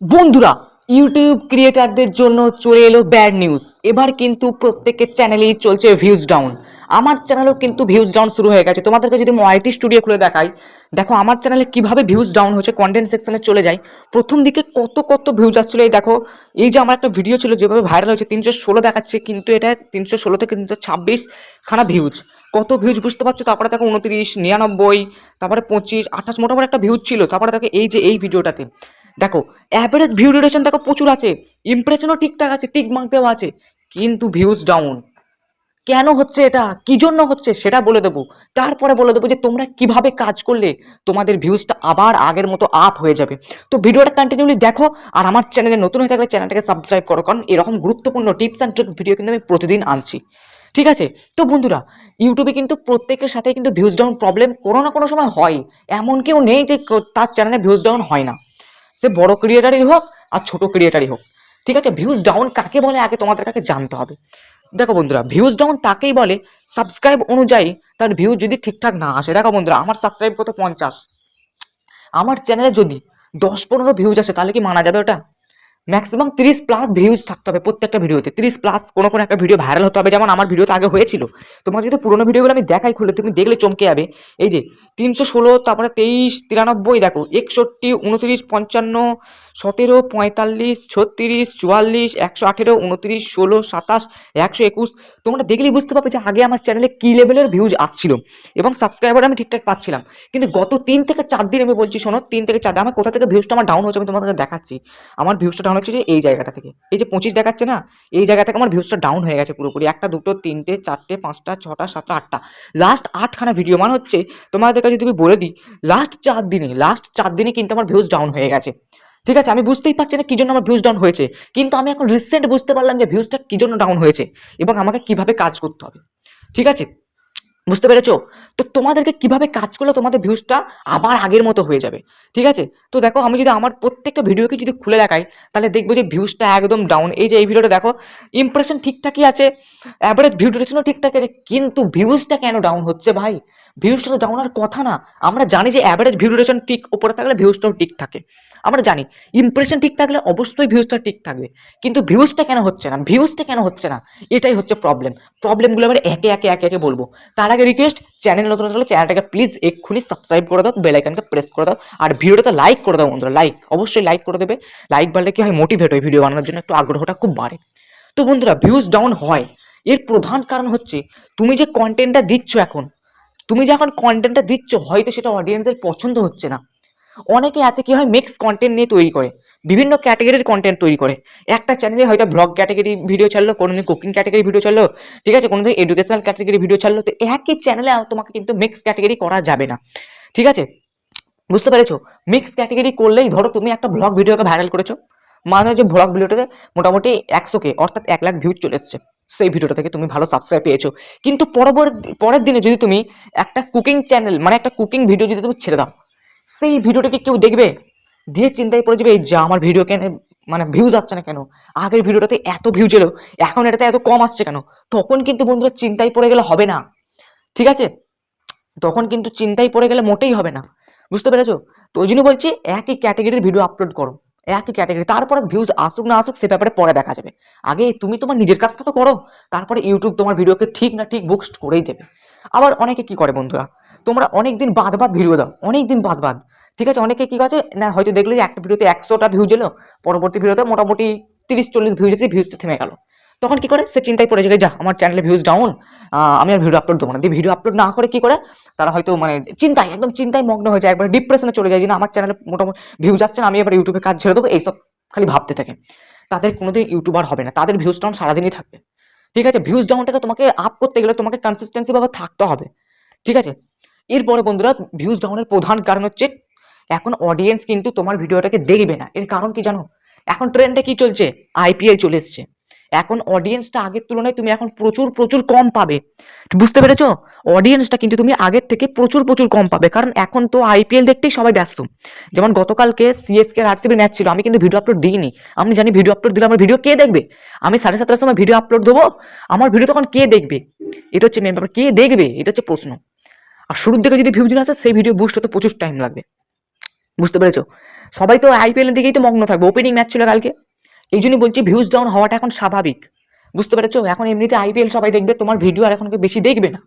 বন্ধুরা, ইউটিউব ক্রিয়েটারদের জন্য চলে এলো ব্যাড নিউজ। এবার কিন্তু প্রত্যেকের চ্যানেলেই চলছে ভিউজ ডাউন। আমার চ্যানেলেও কিন্তু ভিউজ ডাউন শুরু হয়ে গেছে। তোমাদেরকে যদি আমি ওয়াইটি স্টুডিও খুলে দেখাই, দেখো আমার চ্যানেলে কিভাবে ভিউজ ডাউন হচ্ছে। কন্টেন্ট সেকশনে চলে যাই, প্রথম দিকে কত কত ভিউজ আসছিল। এই দেখো, এই যে আমার একটা ভিডিও ছিল যেভাবে ভাইরাল হয়েছে, 316 দেখাচ্ছে, কিন্তু এটা 316 থেকে 326 খানা ভিউজ। কত ভিউজ বুঝতে পারছো? তারপরে দেখো 29, 99, তারপরে 25, 28 মোটামুটি একটা ভিউজ ছিল। তারপরে দেখো এই যে এই ভিডিওটাতে দেখো অ্যাভারেজ ভিউ ডিউরেশন দেখো প্রচুর আছে, ইমপ্রেশনও ঠিকঠাক আছে, টিক মার্কতেও আছে, কিন্তু ভিউজ ডাউন। কেন হচ্ছে এটা, কি জন্য হচ্ছে সেটা বলে দেবো। তারপরে বলে দেবো যে তোমরা কিভাবে কাজ করলে তোমাদের ভিউজটা আবার আগের মতো আপ হয়ে যাবে। তো ভিডিওটা কন্টিনিউলি দেখো, আর আমার চ্যানেলে নতুন হয়ে থাকলে চ্যানেলটাকে সাবস্ক্রাইব করো, কারণ এরকম গুরুত্বপূর্ণ টিপস অ্যান্ড ট্রিক্স ভিডিও কিন্তু আমি প্রতিদিন আনছি। ঠিক আছে? তো বন্ধুরা, ইউটিউবে কিন্তু প্রত্যেকের সাথে কিন্তু ভিউজ ডাউন প্রবলেম কোনো না কোনো সময় হয়। এমন কেউ নেই যে তার চ্যানেলে ভিউজ ডাউন হয় না, সে বড় ক্রিয়েটারই হোক আর ছোট ক্রিয়েটারই হোক। ঠিক আছে? ভিউজ ডাউন কাকে বলে আগে তোমাদের কাছে জানতে হবে। দেখো বন্ধুরা, ভিউজ ডাউন তাকেই বলে সাবস্ক্রাইব অনুযায়ী তার ভিউ যদি ঠিকঠাক না আসে। দেখো বন্ধুরা, আমার সাবস্ক্রাইব কত 50, আমার চ্যানেলে যদি 10-15 ভিউজ আসে তাহলে কি মানা যাবে ওটা? ম্যাক্সিমাম 30+ ভিউজ থাকতে হবে প্রত্যেকটা ভিডিওতে, 30+। কোনো কোনো একটা ভিডিও ভাইরাল হতে হবে, যেমন আমার ভিডিওতে আগে হয়েছিল। তোমার যদি পুরোনো ভিডিওগুলো আমি দেখাই খুলে, তুমি দেখলে চমকে যাবে। এই যে 316, তারপরে 23, 93, দেখো 61, 29, 55, 17, 45, 36, 44, 118, 29, 16, 27, 121। তোমরা দেখলেই বুঝতে পারবে যে আগে আমার চ্যানেলে কী লেভেলের ভিউজ আসছিল এবং সাবস্ক্রাইবার আমি ঠিকঠাক পাচ্ছিলাম। কিন্তু গত 3 থেকে 4 দিন আমি বলছি, শোনো, 3 থেকে 4 দিন আমার কোথা থেকে ভিউজটা আমার ডাউন হচ্ছে আমি তোমাদেরকে দেখাচ্ছি। আমার ভিউজটা ডাউন হচ্ছে যে এই জায়গাটা থেকে, এই যে 25 দেখাচ্ছে না, এই জায়গা থেকে আমার ভিউজটা ডাউন হয়ে গেছে পুরোপুরি। 1, 2, 3, 4, 5, 6, 7, 8টা, লাস্ট 8খানা ভিডিও। মানে হচ্ছে তোমাদের কাছে যদি বলে দিই, লাস্ট 4 দিনে কিন্তু আমার ভিউজ ডাউন হয়ে গেছে। ঠিক আছে? আমি বুঝতেই পারছি না কি জন্য আমার ভিউজ ডাউন হয়েছে, কিন্তু আমি এখন রিসেন্ট বুঝতে পারলাম যে ভিউজটা কি জন্য ডাউন হয়েছে এবং আমাকে কিভাবে কাজ করতে হবে। ঠিক আছে? বুঝতে পেরেছো? তো তোমাদেরকে কিভাবে কাজ করলে তোমাদের ভিউজটা আবার আগের মতো হয়ে যাবে। ঠিক আছে? তো দেখো, আমি যদি আমার প্রত্যেকটা ভিডিওকে যদি খুলে দেখাই, তাহলে দেখবো যে ভিউজটা একদম ডাউন। এই যে এই ভিডিওটা দেখো, ইমপ্রেশন ঠিকঠাকই আছে, অ্যাভারেজ ভিউ ডিউরেশনও ঠিকঠাক আছে, কিন্তু ভিউজটা কেন ডাউন হচ্ছে ভাই? ভিউজটা তো ডাউন হওয়ার কথা না। আমরা জানি যে অ্যাভারেজ ভিউ ডিউরেশন ঠিক উপরে থাকলে ভিউজটাও ঠিক থাকে, আমরা জানি। ইমপ্রেশন ঠিক থাকলে অবশ্যই ভিউজটা ঠিক থাকবে, কিন্তু ভিউজটা কেন হচ্ছে না? এটাই হচ্ছে প্রবলেম। প্রবলেমগুলো আমরা একে একে একে একে বলবো। তার আগে রিকোয়েস্ট, চ্যানেল নতুন হলে চ্যানেলটাকে প্লিজ এক্ষুনি সাবস্ক্রাইব করে দাও, বেল আইকনকে প্রেস করে দাও, আর ভিডিওটাতে লাইক করে দাও বন্ধুরা। লাইক অবশ্যই লাইক করে দেবে। লাইক বাড়লে কি হয়, মোটিভেট হয় ভিডিও বানানোর জন্য, একটু আগ্রহটা খুব বাড়ে। তো বন্ধুরা, ভিউজ ডাউন হয়, এর প্রধান কারণ হচ্ছে তুমি যে কন্টেন্টটা দিচ্ছ এখন, হয়তো সেটা অডিয়েন্সের পছন্দ হচ্ছে না। অনেকে আছে কি হয়, মিক্স কন্টেন্ট নিয়ে তৈরি করে, বিভিন্ন ক্যাটাগরির কন্টেন্ট তৈরি করে। একটা চ্যানেলে হয়তো ব্লগ ক্যাটাগরি ভিডিও ছাড়লো, কোনোদিন কুকিং ক্যাটাগরি ভিডিও ছাড়লো, ঠিক আছে, কোনোদিন এডুকেশনাল ক্যাটাগরি ভিডিও ছাড়লো। তো একই চ্যানেলে তোমাকে কিন্তু মিক্স ক্যাটাগরি করা যাবে না। ঠিক আছে? বুঝতে পেরেছো? মিক্স ক্যাটাগরি করলেই, ধরো তুমি একটা ব্লগ ভিডিওকে ভাইরাল করেছো, মানে যে ব্লগ ভিডিওটাতে মোটামুটি 100K অর্থাৎ 1 লাখ ভিউজ চলে এসছে, সেই ভিডিওটা থেকে তুমি ভালো সাবস্ক্রাইব পেয়েছো। কিন্তু পরের দিনে যদি তুমি একটা কুকিং চ্যানেল, মানে একটা কুকিং ভিডিও যদি তুমি ছেড়ে দাও, সেই ভিডিওটাকে কেউ দেখবে, দিয়ে চিন্তায় পড়ে যাবে, এই যা আমার ভিডিও কেন মানে ভিউজ আসছে না কেন, আগের ভিডিওটাতে এত ভিউজ এলো, এখন এটাতে এত কম আসছে কেন? তখন কিন্তু বন্ধুরা চিন্তায় পড়ে গেলে হবে না। ঠিক আছে? তখন কিন্তু চিন্তায় পড়ে গেলে মোটেই হবে না। বুঝতে পেরেছো? তো ওই জন্য বলছি, একই ক্যাটাগরির ভিডিও আপলোড করো, একই ক্যাটাগরি। তারপরে ভিউজ আসুক না আসুক সে ব্যাপারে পরে দেখা যাবে। আগে তুমি তোমার নিজের কাজটা তো করো, তারপরে ইউটিউব তোমার ভিডিওকে ঠিক না ঠিক বুস্ট করেই দেবে। আবার অনেকে কি করে বন্ধুরা, তোমরা অনেক দিন বাদ বাদ ভিডিও দাও, অনেক দিন বাদ বাদ। ঠিক আছে? অনেকে কি কাছে না, হয়তো দেখলে যে একটা ভিডিওতে 100টা ভিউজ এলো, পরবর্তী ভিডিওতে মোটামুটি 30-40 ভিউজ এসে ভিউজটা থেমে গেল। তখন কি করে, সে চিন্তায় পড়ে যায়, যা আমার চ্যানেলে ভিউজ ডাউন, আমি আর ভিডিও আপলোড দেবো না। দিয়ে ভিডিও আপলোড না করে কি করে, তারা হয়তো মানে একদম চিন্তায় মগ্ন হয়ে যায়, একবার ডিপ্রেশনে চলে যায় যে না, আমার চ্যানেলে মোটামুটি ভিউজ আসছে না, আমি এবার ইউটিউবে কাজ ছেড়ে দেবো, এইসব খালি ভাবতে থাকে। তাদের কোনোদিন ইউটিউবার হবে না, তাদের ভিউজ ডাউন সারাদিনই থাকবে। ঠিক আছে? ভিউজ ডাউনটাকে তোমাকে আপ করতে গেলে তোমাকে কনসিস্টেন্সি ভাবে থাকতে হবে। ঠিক আছে? এরপরে বন্ধুরা, ভিউজ ডাউনের প্রধান কারণ হচ্ছে এখন অডিয়েন্স কিন্তু তোমার ভিডিওটাকে দেখবে না। এর কারণ কি জানো? এখন ট্রেন্ডে কি চলছে, আইপিএল চলে এসছে। এখন অডিয়েন্সটা আগের তুলনায় তুমি এখন প্রচুর প্রচুর কম পাবে। বুঝতে পেরেছো? অডিয়েন্সটা কিন্তু তুমি আগের থেকে প্রচুর প্রচুর কম পাবে, কারণ এখন তো আইপিএল দেখতেই সবাই ব্যস্ত। যেমন গতকালকে সিএসকে আরসিবি ম্যাচ ছিল, আমি কিন্তু ভিডিও আপলোড দিইনি। আমি জানি ভিডিও আপলোড দিলে আমার ভিডিও কে দেখবে। আমি 7:30টার সময় ভিডিও আপলোড দেবো, আমার ভিডিও তখন কে দেখবে? এটা হচ্ছে মেন ব্যাপার, কে দেখবে এটা হচ্ছে প্রশ্ন। আর শুরুর দিকে যদি ভিউজ না আসে, সেই ভিডিও বুস্ট হতে প্রচুর টাইম লাগবে। বুঝতে পেরেছো? সবাই তো আইপিএল এর দিকেই তো মগ্ন থাকবে, ওপেনিং ম্যাচ ছিল কালকে। এই জন্যই বলছি ভিউজ ডাউন হওয়াটা এখন স্বাভাবিক, বুঝতে পেরেছো? এখন এমনিতে আইপিএল সবাই দেখবে, তোমার ভিডিও আর এখন কেউ বেশি দেখবে না।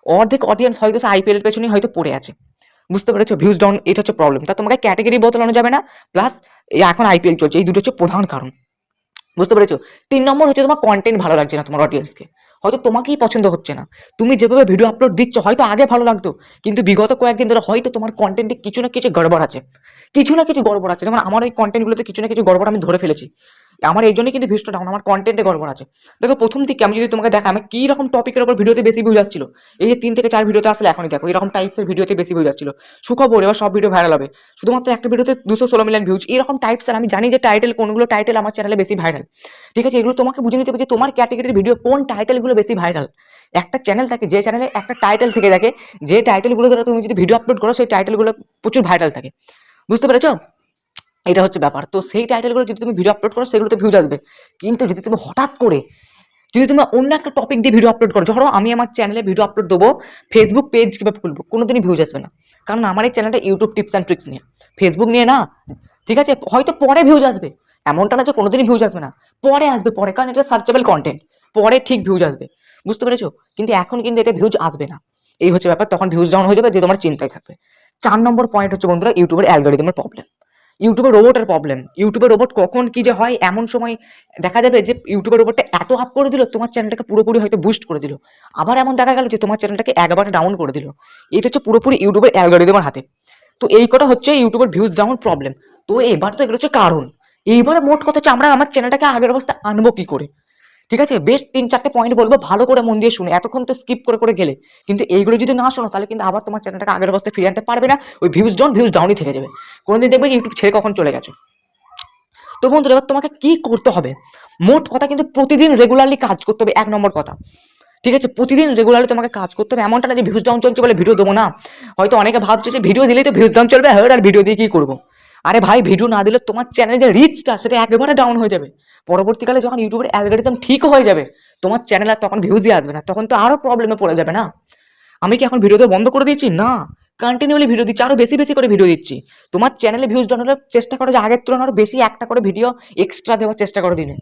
অর্ধেক অডিয়েন্স হয়তো আইপিএল এর পেছনেই হয়তো পড়ে আছে, বুঝতে পেরেছো? ভিউজ ডাউন এটা হচ্ছে প্রবলেম। তা তোমাকে ক্যাটাগরি বদলানো যাবে না, প্লাস এখন আইপিএল চলছে, এই দুটো হচ্ছে প্রধান কারণ, বুঝতে পেরেছো? 3 নম্বর হচ্ছে তোমার কন্টেন্ট ভালো লাগছে না তোমার অডিয়েন্সকে, হয়তো তোমাকেই পছন্দ হচ্ছে না। তুমি যেভাবে ভিডিও আপলোড দিচ্ছ হয়তো আগে ভালো লাগতো, কিন্তু বিগত কয়েকদিন ধরে হয়তো তোমার কন্টেন্টে কিছু না কিছু গড়বড় আছে, কিছু না কিছু গড়বড় আছে। যেমন আমার এই কন্টেন্টগুলোতে কিছু না কিছু গড়বড় আমি ধরে ফেলেছি, আমার এই জন্যই কিন্তু ভিউজটা ডাউন, আমার কন্টেন্টে গড়বড় আছে। দেখো প্রথম দিকে আমি যদি তোমাকে দেখা আমি কি রকম টপিকের উপর ভিডিওতে বেশি ভিউজ আসছিল, এই যে 3 থেকে 4 ভিডিওতে আসলে এখনই দেখো এরকম টাইপসের ভিডিওতে বেশি ভিউজ আসছিল। সুখবর, এবার সব ভিডিও ভাইরাল হবে, শুধুমাত্র একটা ভিডিওতে 216 মিলিয়ন ভিউজ, এরকম টাইপসের। আমি জানি যে টাইটেল কোনগুলো টাইটেল আমার চ্যানেলে বেশি ভাইরাল, ঠিক আছে? এগুলো তোমাকে বুঝে নিতে হবে যে তোমার ক্যাটাগরির ভিডিও কোন টাইটেলগুলো বেশি ভাইরাল। একটা চ্যানেল থাকে, যে চ্যানেলে একটা টাইটেল থেকে থাকে, যে টাইটেলগুলো দ্বারা তুমি যদি ভিডিও আপলোড করো সেই টাইটেলগুলো প্রচুর ভাইরাল থাকে, বুঝতে পেরেছো? এটা হচ্ছে ব্যাপার। তো সেই টাইটেলগুলো যদি তুমি ভিডিও আপলোড করো সেগুলোতে ভিউজ আসবে, কিন্তু যদি তুমি হঠাৎ করে যদি তুমি অন্য একটা টপিক দিয়ে ভিডিও আপলোড করো, ধরো আমি আমার চ্যানেলে ভিডিও আপলোড দেবো ফেসবুক পেজ কীভাবে খুলবো, কোনোদিনই ভিউজ আসবে না, কারণ আমার এই চ্যানেলটা ইউটিউব টিপস অ্যান্ড ট্রিক্স নিয়ে, ফেসবুক নিয়ে না, ঠিক আছে? হয়তো পরে ভিউজ আসবে, এমনটা না যে কোনোদিনই ভিউজ আসবে না, পরে আসবে পরে, কারণ এটা সার্চেবল কন্টেন্ট, পরে ঠিক ভিউজ আসবে, বুঝতে পেরেছো? কিন্তু এখন কিন্তু এটা ভিউজ আসবে না, এই হচ্ছে ব্যাপার। তখন ভিউজ ডাউন হয়ে যাবে, যে তোমার চিন্তায় থাকবে। 4 নম্বর পয়েন্ট হচ্ছে বন্ধুরা ইউটিউবের অ্যালগরিদমের প্রবলেম, ইউটিউবের রোবটের প্রবলেম। ইউটিউবের রোবট কখন কি যে হয়, এমন সময় দেখা যাবে যে ইউটিউবের রোবটটা এত আপ করে দিল তোমার চ্যানেলটাকে পুরোপুরি হয়তো বুস্ট করে দিল, আবার এমন দেখা গেল যে তোমার চ্যানেলটাকে একবারে ডাউন করে দিল। এটা হচ্ছে পুরোপুরি ইউটিউবের অ্যালগরিদমের হাতে। তো এই কটা হচ্ছে ইউটিউবের ভিউজ ডাউন প্রবলেম। তো এবার তো এগুলো হচ্ছে কারণ। এইবারে মোট কথা হচ্ছে আমরা আমার চ্যানেলটাকে আগের অবস্থা আনবো কি করে, ঠিক আছে? বেশ 3-4টে পয়েন্ট বলবো, ভালো করে মন দিয়ে শুনে, এতক্ষণ তো স্কিপ করে করে গেলে, কিন্তু এইগুলো যদি না শোনো তাহলে কিন্তু আবার তোমার চ্যানেলটাকে আগের অবস্থায় ফিরে আনতে পারবে না, ওই ভিউজ ডাউনই থেকে যাবে, কোনোদিন দেখবে যে ইউটিউব ছেড়ে কখন চলে গেছো। তো বন্ধুরা এবার তোমাকে কি করতে হবে, মোট কথা কিন্তু প্রতিদিন রেগুলারলি কাজ করতে হবে, 1 নম্বর কথা, ঠিক আছে? প্রতিদিন রেগুলারলি তোমাকে কাজ করতে হবে, এমনটা না যে ভিউজ ডাউন চলছে বলে ভিডিও দেবো না। হয়তো অনেকে ভাবছে যে ভিডিও দিলেই তো ভিউজ ডাউন চলবে, হ্যাঁ আর ভিডিও দিয়ে কি করবো। আরে ভাই, ভিডিও না দিলে তোমার চ্যানেলে যে রিচটা সেটা একেবারে ডাউন হয়ে যাবে। পরবর্তীকালে যখন ইউটিউবের অ্যালগরিদম ঠিক হয়ে যাবে তোমার চ্যানেল আর তখন ভিউজই আসবে না, তখন তো আরো প্রবলেমে পড়ে যাবে না। আমি কি এখন ভিডিওতে বন্ধ করে দিয়েছি? না, কন্টিনিউলি ভিডিও দিচ্ছি, আরো বেশি বেশি করে ভিডিও দিচ্ছি। তোমার চ্যানেলে ভিউজ ডাউন হলে চেষ্টা করো যে আগের তুলনায় আরো বেশি একটা করে ভিডিও এক্সট্রা দেওয়ার চেষ্টা করো দিনে,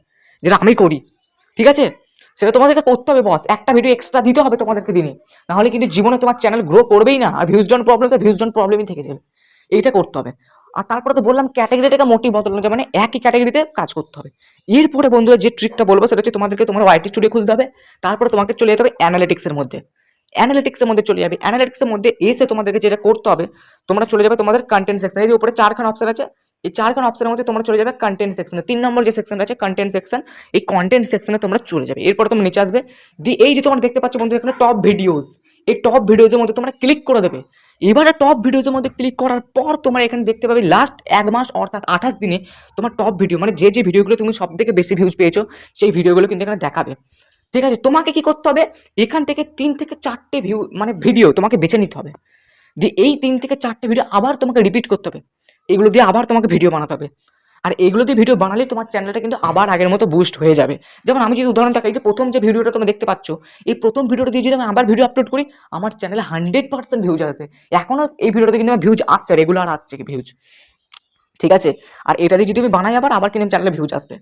যেটা আমি করি, ঠিক আছে? সেটা তোমাদেরকে করতে হবে বস, একটা ভিডিও এক্সট্রা দিতে হবে তোমাদেরকে দিনে, নাহলে কিন্তু জীবনে তোমার চ্যানেল গ্রো করবেই না, আর ভিউজ ডাউন প্রবলেম তো ভিউজ ডাউন প্রবলেমই থেকে যাবে। এইটা করতে হবে। আর তারপরে তো বললাম ক্যাটাগরিটাকে মোটিভ বদলানো যাবে, মানে একই ক্যাটাগরিতে কাজ করতে হবে। এরপরে বন্ধুরা যে ট্রিকটা বলবো সেটা হচ্ছে তোমাদেরকে তোমার ওয়াইটি স্টুডিও খুলতে হবে, তারপরে তোমাকে চলে যেতে হবে অ্যানালিটিক্সের মধ্যে, অ্যানালিটিক্সের মধ্যে চলে যাবে। অ্যানালিটিক্সের মধ্যে এসে তোমাদেরকে যেটা করতে হবে, তোমরা চলে যাবে তোমাদের কন্টেন্ট সেকশন, এই যে উপরে 4খান অপশন আছে, এই 4খান অপশনের মধ্যে তোমরা চলে যাবে কন্টেন্ট সেকশনে, 3 নম্বর যে সেকশন আছে কন্টেন্ট সেকশন, এই কন্টেন্ট সেকশনে তোমরা চলে যাবে। এরপর তোমরা নিচে আসবে, দিয়ে এই যে তোমরা দেখতে পাচ্ছ বন্ধু এখানে টপ ভিডিওস, এই টপ ভিডিওসের মধ্যে তোমরা ক্লিক করে দেবে। এবারে টপ ভিডিওসের মধ্যে ক্লিক করার পর তোমরা এখানে দেখতে পাবে লাস্ট 1 মাস অর্থাৎ 28 দিনে তোমার টপ ভিডিও, মানে যে যে ভিডিওগুলো তুমি সব থেকে বেশি ভিউজ পেয়েছো সেই ভিডিওগুলো কিন্তু এখানে দেখাবে, ঠিক আছে? তোমাকে কি করতে হবে, এখান থেকে 3 থেকে 4টে মানে ভিডিও তোমাকে বেছে নিতে হবে, দিয়ে এই 3 থেকে 4টে ভিডিও আবার তোমাকে রিপিট করতে হবে, এগুলো দিয়ে আবার তোমাকে ভিডিও বানাতে হবে। আর এগুলো দিয়ে ভিডিও বানালেই তোমার চ্যানেলটা কিন্তু আবার আগের মতো বুস্ট হয়ে যাবে। যেমন আমি যদি উদাহরণ দেখাই, যে প্রথম যে ভিডিওটা তোমরা দেখতে পাচ্ছ, এই প্রথম ভিডিওটা দিয়ে যদি আমি আবার ভিডিও আপলোড করি আমার চ্যানেলে 100% ভিউজ আসবে। এখনো এই ভিডিওটাতে কিন্তু আমার ভিউজ আসছে, রেগুলার আসছে কি ভিউজ, ঠিক আছে? আর এটা দিয়ে যদি আমি বানাই আবার কিন্তু চ্যানেলে ভিউজ আসবে।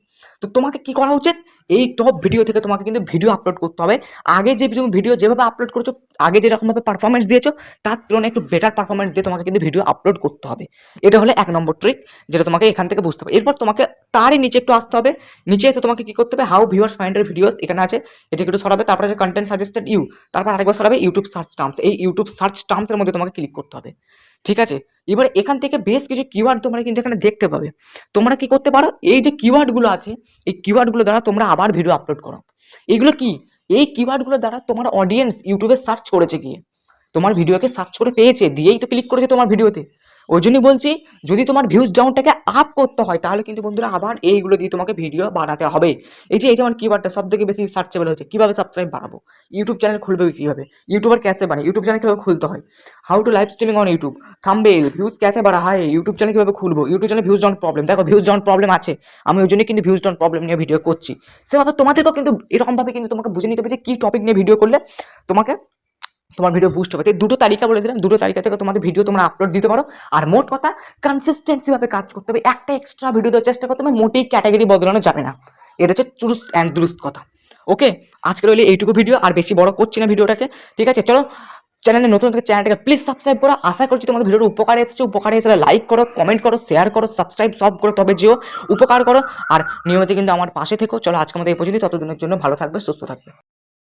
তো তোমাকে কি করা উচিত, এই টপ ভিডিও থেকে তোমাকে কিন্তু ভিডিও আপলোড করতে হবে। আগে যে তুমি ভিডিও যেভাবে আপলোড করেছো, আগে যেরকমভাবে পারফরমেন্স দিয়েছো তার তুলনায় একটু বেটার পারফরমেন্স দিয়ে তোমাকে কিন্তু ভিডিও আপলোড করতে হবে। এটা হলো 1 নম্বর ট্রিক, যেটা তোমাকে এখান থেকে বুঝতে হবে। এরপর তোমাকে তারই নিচে একটু আসতে হবে, নিচে এসে তোমাকে কি করতে হবে, how viewers find year videos এখানে আছে, এটা একটু সরাবে, তারপরে আছে কন্টেন্ট সাজেস্টেড ইউ, তারপর আরেকবার সরাবে ইউটিউব সার্চ টার্মস, এই ইউটিউব সার্চ টার্মসের মধ্যে তোমাকে ক্লিক করতে হবে, ঠিক আছে? এবার এখান থেকে বেশ কিছু কিওয়ার্ড তোমরা কিন্তু এখানে দেখতে পাবে। তোমরা কি করতে পারো, এই যে কিওয়ার্ডগুলো আছে এই কিওয়ার্ডগুলো দ্বারা তোমরা আবার ভিডিও আপলোড করো। এগুলো কি, এই কিওয়ার্ডগুলো দ্বারা তোমার অডিয়েন্স ইউটিউবে সার্চ করেছে, গিয়ে তোমার ভিডিওকে সার্চ করে পেয়েছে, দিয়েই তো ক্লিক করেছে তোমার ভিডিওতে। ওই জন্যই বলছি যদি তোমার ভিউজ ডাউনটাকে আপ করতে হয় তাহলে কিন্তু বন্ধুরা আবার এইগুলো দিয়ে তোমাকে ভিডিও বানাতে হবে। এই যেমন কিওয়ার্ডটা সব থেকে বেশি সার্চেবল হচ্ছে, কিভাবে সাবস্ক্রাইব বাড়াবো, ইউটিউব চ্যানেল খুলবে কিভাবে, ইউটিউবার ক্যাসে বানায়, ইউটিউব চ্যানেল কিভাবে খুলতে হয়, how to live streaming on YouTube, thumbnail views ক্যাসে বাড়া হয়, ইউটিউব চ্যানেল কিভাবে খুলবো, YouTube channel views down problem, দেখো ভিউজ ডাউন প্রবলেম আছে, আমি ওই জন্য কিন্তু ভিউজ ডাউন প্রবলেম নিয়ে ভিডিও করছি। সেভাবে তোমাদেরকেও কিন্তু এরকমভাবে কিন্তু তোমাকে বুঝে নিতে হবে যে কী টপিক নিয়ে ভিডিও করলে তোমাকে তোমার ভিডিও বুস্ট হবে। তাই দুটো তালিকা বলে দিলাম, দুটো তালিকা থেকে তোমাদের ভিডিও তোমরা আপলোড দিতে পারো। আর মোট কথা কনসিস্টেন্সি ভাবে কাজ করতে হবে, একটা এক্সট্রা ভিডিও দেওয়ার চেষ্টা করতে হবে, মোটেই ক্যাটাগরি বদলানো যাবে না। এটা হচ্ছে চুরুস্ট অ্যান্ড দুরুস্ত কথা। ওকে, আজকের হলে এইটুকু ভিডিও, আর বেশি বড় করছি না ভিডিওটাকে, ঠিক আছে? চলো, চ্যানেলে নতুন থেকে চ্যানেলটাকে প্লিজ সাবস্ক্রাইব করো। আশা করছি তোমাদের ভিডিওটা উপকারে এসেছে। উপকারে এসে লাইক করো, কমেন্ট করো, শেয়ার করো, সাবস্ক্রাইব সব করো, তবে যেও উপকার করো। আর নিয়মিত কিন্তু আমার পাশে থেকো। চলো আজকের মতো এই পর্যন্ত, ততদিনের জন্য ভালো থাকবে, সুস্থ থাকবে।